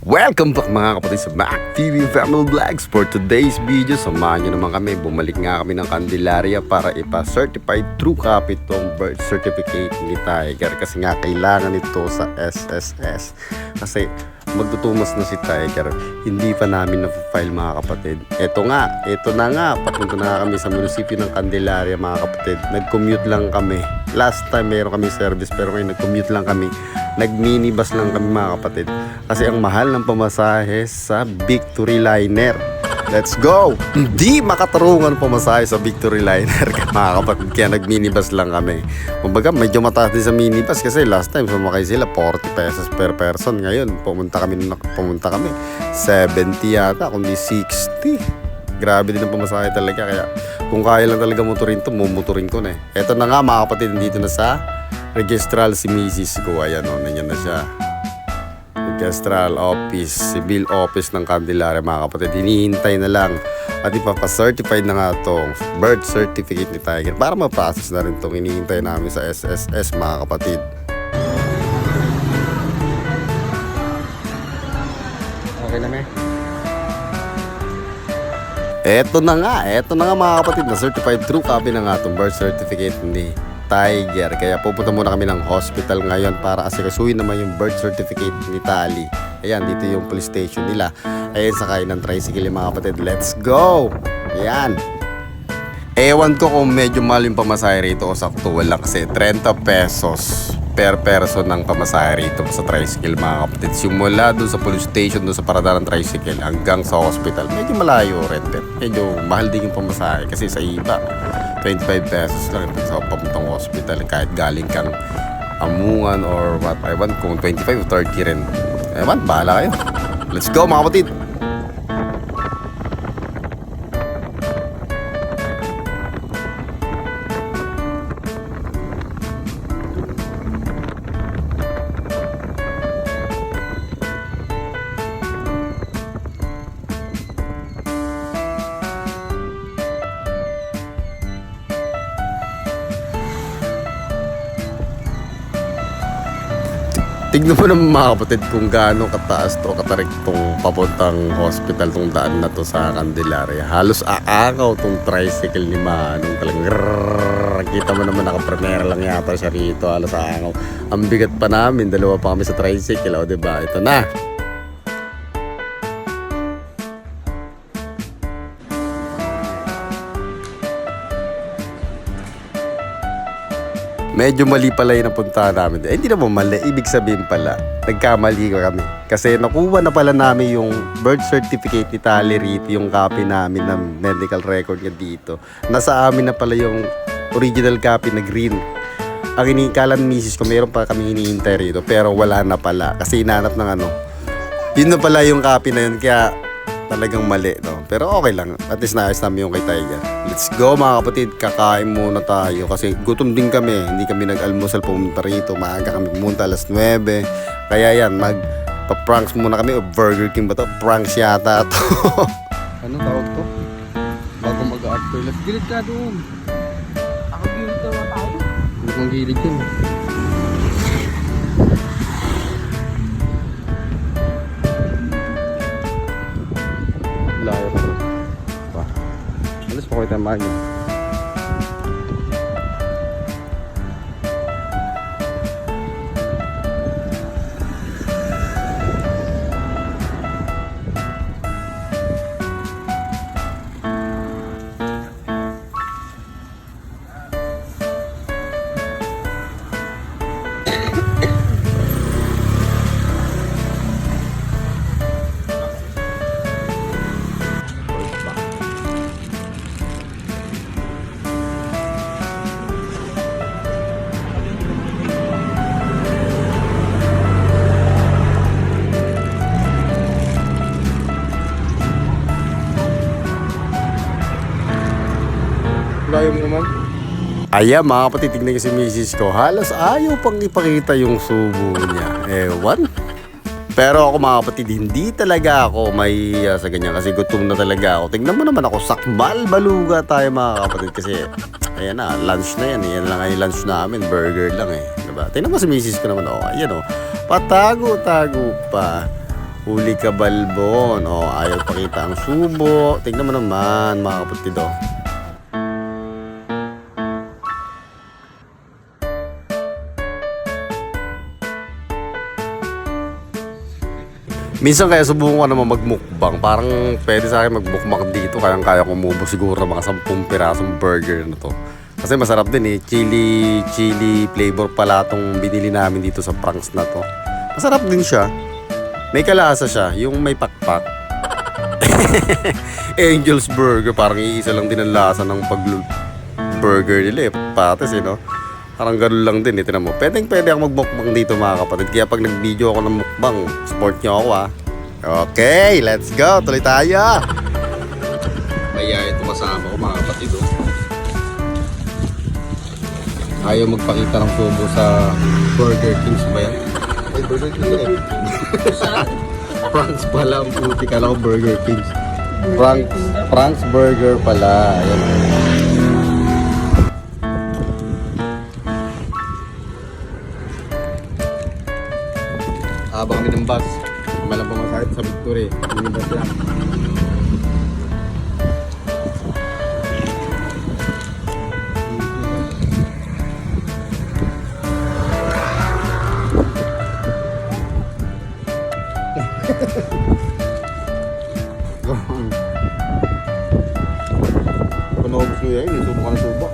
Welcome back mga kapatid sa Mac TV Family Vlogs. For today's video, samahan nyo naman kami. Bumalik nga kami ng Candelaria para ipa-certified true copy tong birth certificate ni Tiger. Kasi nga kailangan ito sa SSS. Kasi magtutumas na si Tiger. Hindi pa namin na-file mga kapatid. Ito na nga. Papunta na kami sa munisipyo ng Candelaria mga kapatid. Nag-commute lang kami. Last time meron kami service pero ngayon nag-commute lang kami. Nag-minibus lang kami mga kapatid. Kasi ang mahal ng pamasahe sa Victory Liner. Let's go! Hindi makatarungan pamasahe sa Victory Liner mga kapatid. Kaya nag-minibus lang kami. Kumbaga medyo mataas din sa minibus kasi last time sumakay sila 40 pesos per person. Ngayon pumunta kami 70 yata kundi 60. Grabe din ang pamasahe talaga. Kaya kung kaya lang talaga motorin to, mumotorin ko na eh. Eto na nga mga kapatid, dito na sa registral si Mrs. ko. Ayan o, nanyan na siya. Registral office, civil office ng Candelaria mga kapatid. Hinihintay na lang at ipapa-certified na nga itong birth certificate ni Tiger para ma-process na rin itong hinihintay namin sa SSS mga kapatid. Okay na Eto na nga mga kapatid, na certified true copy na nga itong birth certificate ni Tiger. Kaya pupunta muna kami ng hospital ngayon para asikasuhin naman yung birth certificate ni Tali. Ayan, dito yung police station nila. Ayan, sakay ng tricycle mga kapatid. Let's go! Ayan. Ewan ko kung medyo mahal yung pamasahe rito o sakto. Wala kasi 30 pesos per person ng pamasahe rito sa tricycle mga kapatid. Simula doon sa police station, doon sa parada ng tricycle hanggang sa hospital. Medyo malayo rin. Medyo mahal din yung pamasahe kasi sa iba 25 pesos lang sa papuntang hospital kahit galing kang Amungan or what, ewan kung 25 o 30 rin. Ewan, bahala kayo. Let's go mga kapatid! Tignan mo naman mga kapatid kung gaano kataas to, katarik tong papuntang hospital, tong daan na to sa Candelaria. Halos aakaw tong tricycle ni Manong talagang kita mo naman nakapremera lang yata siya rito, halos aakaw. Ang bigat pa namin, dalawa pa kami sa tricycle, o diba? Ito na! Medyo mali pala yung napuntahan namin. Hindi naman mali. Ibig sabihin pala, nagkamali kami. Kasi nakuha na pala namin yung birth certificate ni Tali rito, yung copy namin ng medical record niya dito. Nasa amin na pala yung original copy na green. Ang inikala ng misis ko, meron pa kami hinihintay rito. Pero wala na pala. Kasi inanap ng ano. Yun na pala yung copy na yun. Kaya talagang mali, no? Pero okay lang. At least naayos namin yung kay Tiger. Let's go mga kapatid. Kakain muna tayo. Kasi gutom din kami. Hindi kami nag-almusal pumunta rito. Maaga kami pumunta alas 9. Kaya yan, magpa-pranks muna kami. O Burger King ba to? Pranks yata to. Anong tawag to? Bago mag-after life. Gilid ka doon. Ako gilid daw ang tao. Hindi kong gilid yun. Layo pa. Alas pa ko ito magno. Layo mo naman. Ayan mga kapatid, tignan ko si misis ko. Halos ayaw pang ipakita yung subo niya. Ewan. Pero ako mga kapatid, hindi talaga ako may sa ganyan kasi gutom na talaga ako. Tignan mo naman ako, sakbal baluga tayo mga kapatid kasi ayan na, lunch na yan. Yan lang ang lunch namin, burger lang eh. Diba? Tignan mo si misis ko naman, oh, ayan oh. Patago-tago pa. Huli ka balbon. O, ayaw pakita ang subo. Tingnan mo naman, mga kapatid, oh. Minsan kaya subukan ko naman magmukbang. Parang pwede sa akin magmukbang dito. Kaya kumubo siguro ng mga 10 pirasong burger na to. Kasi masarap din eh. Chili flavor pala itong binili namin dito sa Pranks na to. Masarap din siya. May kalasa siya. Yung may pakpak. Angel's Burger. Parang iisa lang din ang lasa ng pag-burger nila eh. Pates eh, no? Parang gano'n lang din, tinan mo. Pwede ako magmukbang dito, mga kapatid. Kaya pag nag-video ako ng mukbang, support nyo ako, ha. Okay, let's go. Tuloy tayo. May ito kasama ko, mga kapatid, oh. Ayaw magpakita ng subo sa Burger Kings ba yan? Ay, Burger Kings yan eh. Pranks pala ang puti. Kala ko Burger Kings. Pranks Burger pala. Ayan. Habang kami ng bus, malang pumasakit sa Victory. Minibus lang. Kung naubos nyo yan, isubo ka na subo.